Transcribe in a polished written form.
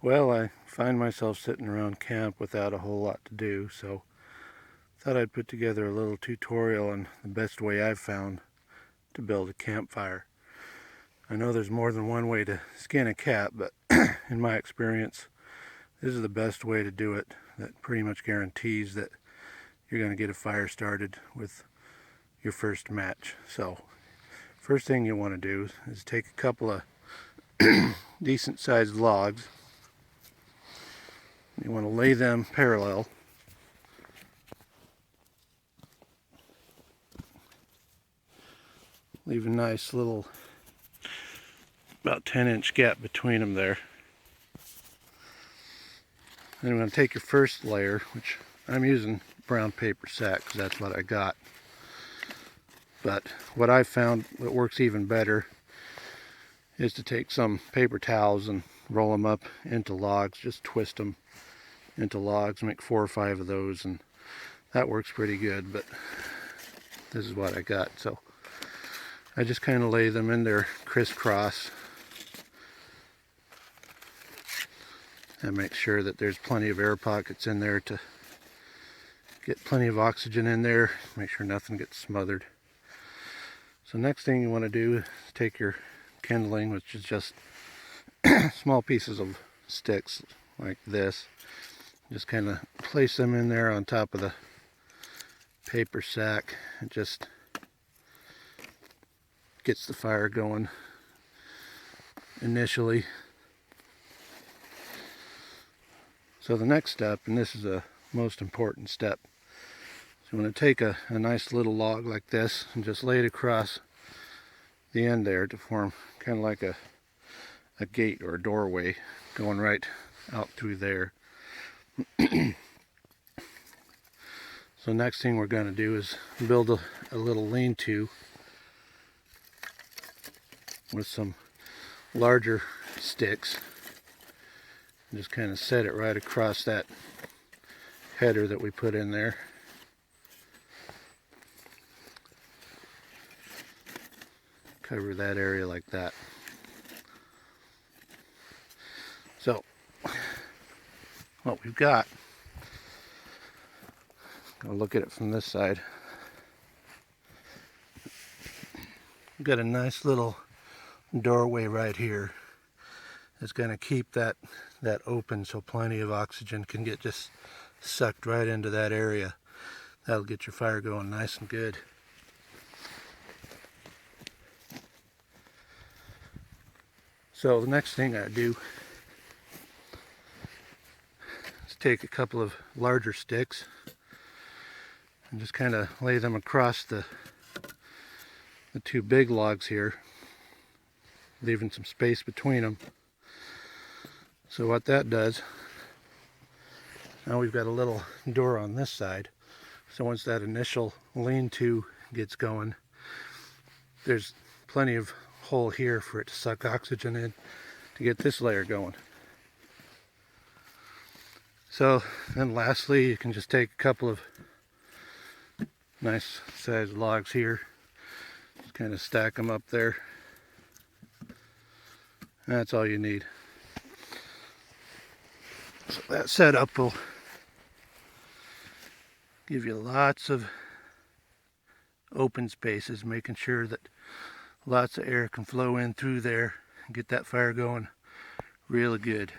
Well, I find myself sitting around camp without a whole lot to do, so thought I'd put together a little tutorial on the best way I've found to build a campfire. I know there's more than one way to skin a cat, but in my experience, this is the best way to do it. That pretty much guarantees that you're going to get a fire started with your first match. So, first thing you want to do is take a couple of decent sized logs. You want to lay them parallel. Leave a nice little about 10-inch gap between them there. Then you're going to take your first layer, which I'm using brown paper sack because that's what I got. But what I found that works even better is to take some paper towels and roll them up into logs, just twist them into logs, make 4 or 5 of those, and that works pretty good. But this is what I got, so I just kind of lay them in there crisscross and make sure that there's plenty of air pockets in there to get plenty of oxygen in there, make sure nothing gets smothered. So next thing you want to do is take your kindling, which is just small pieces of sticks like this. Just kind of place them in there on top of the paper sack. It just gets the fire going initially. So the next step, and this is the most important step, so you want to take a nice little log like this and just lay it across the end there to form kind of like a gate or a doorway going right out through there. So next thing we're going to do is build a little lean-to with some larger sticks. And just kind of set it right across that header that we put in there. Cover that area like that. So what we've got, I'll look at it from this side. We've got a nice little doorway right here. It's going to keep that open so plenty of oxygen can get just sucked right into that area. That'll get your fire going nice and good. So the next thing I do is take a couple of larger sticks and just kind of lay them across the 2 big logs here, leaving some space between them. So what that does, now we've got a little door on this side. So once that initial lean-to gets going, there's plenty of hole here for it to suck oxygen in to get this layer going. So then lastly, you can just take a couple of nice sized logs here, just kind of stack them up there. That's all you need. So that setup will give you lots of open spaces, making sure that lots of air can flow in through there and get that fire going really good.